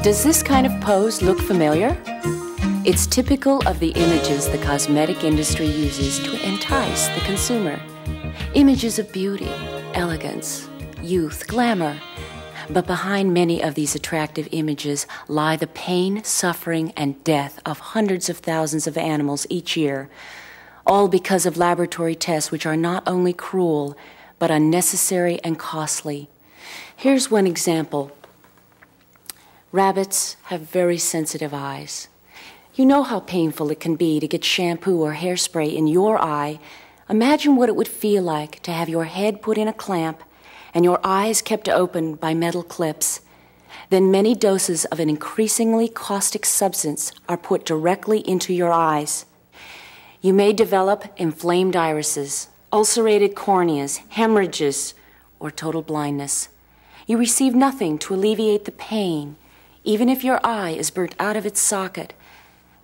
Does this kind of pose look familiar? It's typical of the images the cosmetic industry uses to entice the consumer. Images of beauty, elegance, youth, glamour. But behind many of these attractive images lie the pain, suffering, and death of hundreds of thousands of animals each year, all because of laboratory tests which are not only cruel, but unnecessary and costly. Here's one example. Rabbits have very sensitive eyes. You know how painful it can be to get shampoo or hairspray in your eye. Imagine what it would feel like to have your head put in a clamp and your eyes kept open by metal clips. Then many doses of an increasingly caustic substance are put directly into your eyes. You may develop inflamed irises, ulcerated corneas, hemorrhages, or total blindness. You receive nothing to alleviate the pain, even if your eye is burnt out of its socket.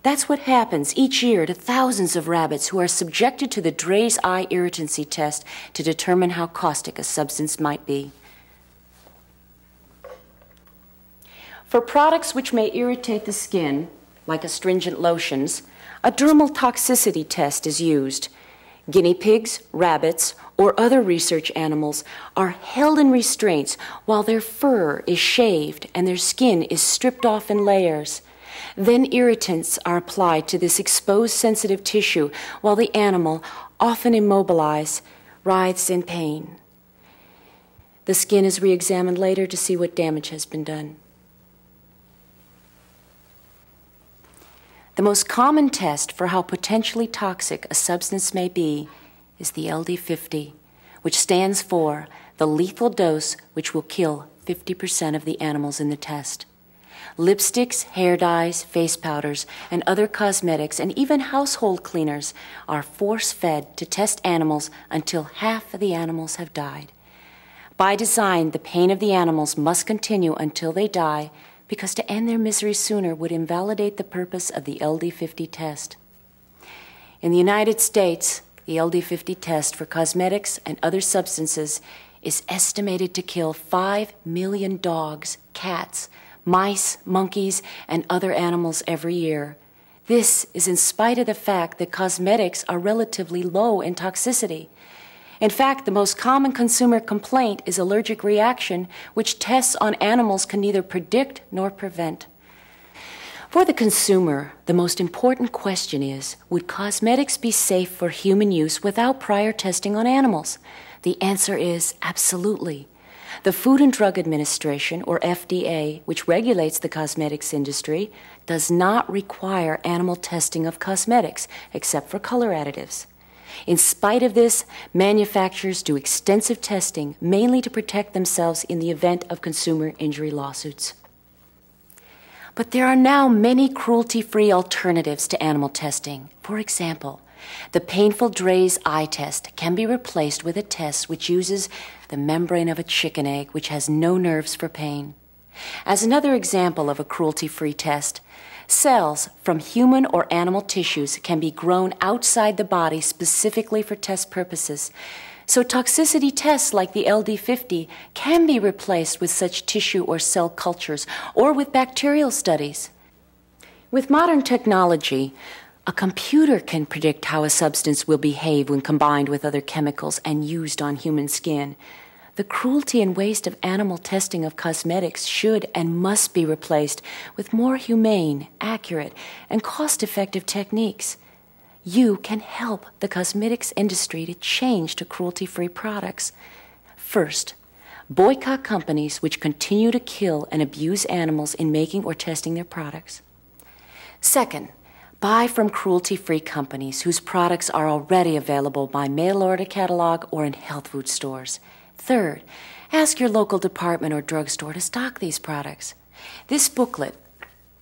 That's what happens each year to thousands of rabbits who are subjected to the Drey's eye irritancy test to determine how caustic a substance might be. For products which may irritate the skin, like astringent lotions, a dermal toxicity test is used. Guinea pigs, rabbits, or other research animals are held in restraints while their fur is shaved and their skin is stripped off in layers. Then irritants are applied to this exposed sensitive tissue while the animal, often immobilized, writhes in pain. The skin is re-examined later to see what damage has been done. The most common test for how potentially toxic a substance may be is the LD50, which stands for the lethal dose which will kill 50% of the animals in the test. Lipsticks, hair dyes, face powders, and other cosmetics, and even household cleaners are force-fed to test animals until half of the animals have died. By design, the pain of the animals must continue until they die, because to end their misery sooner would invalidate the purpose of the LD50 test. In the United States, the LD50 test for cosmetics and other substances is estimated to kill 5 million dogs, cats, mice, monkeys, and other animals every year. This is in spite of the fact that cosmetics are relatively low in toxicity. In fact, the most common consumer complaint is allergic reaction, which tests on animals can neither predict nor prevent. For the consumer, the most important question is, would cosmetics be safe for human use without prior testing on animals? The answer is absolutely. The Food and Drug Administration, or FDA, which regulates the cosmetics industry, does not require animal testing of cosmetics, except for color additives. In spite of this, manufacturers do extensive testing, mainly to protect themselves in the event of consumer injury lawsuits. But there are now many cruelty-free alternatives to animal testing. For example, the painful Drey's eye test can be replaced with a test which uses the membrane of a chicken egg, which has no nerves for pain. As another example of a cruelty-free test, cells from human or animal tissues can be grown outside the body specifically for test purposes. So toxicity tests like the LD50 can be replaced with such tissue or cell cultures or with bacterial studies. With modern technology, a computer can predict how a substance will behave when combined with other chemicals and used on human skin. The cruelty and waste of animal testing of cosmetics should and must be replaced with more humane, accurate, and cost-effective techniques. You can help the cosmetics industry to change to cruelty-free products. First, boycott companies which continue to kill and abuse animals in making or testing their products. Second, buy from cruelty-free companies whose products are already available by mail-order catalog or in health food stores. Third, ask your local department or drugstore to stock these products. This booklet,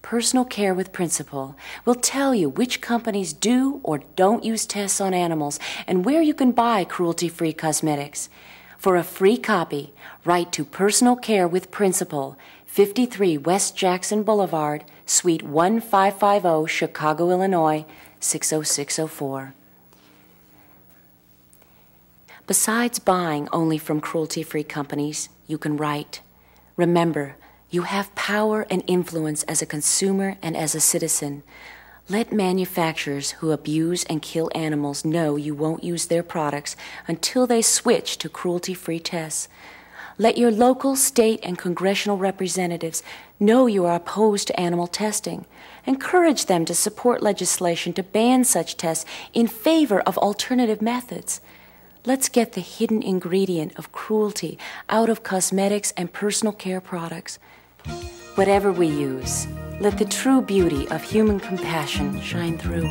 Personal Care with Principle, will tell you which companies do or don't use tests on animals and where you can buy cruelty-free cosmetics. For a free copy, write to Personal Care with Principle, 53 West Jackson Boulevard, Suite 1550, Chicago, Illinois, 60604. Besides buying only from cruelty-free companies, you can write. Remember, You have power and influence as a consumer and as a citizen. Let manufacturers who abuse and kill animals know you won't use their products until they switch to cruelty-free tests. Let your local, state, and congressional representatives know you are opposed to animal testing. Encourage them to support legislation to ban such tests in favor of alternative methods. Let's get the hidden ingredient of cruelty out of cosmetics and personal care products. Whatever we use, let the true beauty of human compassion shine through.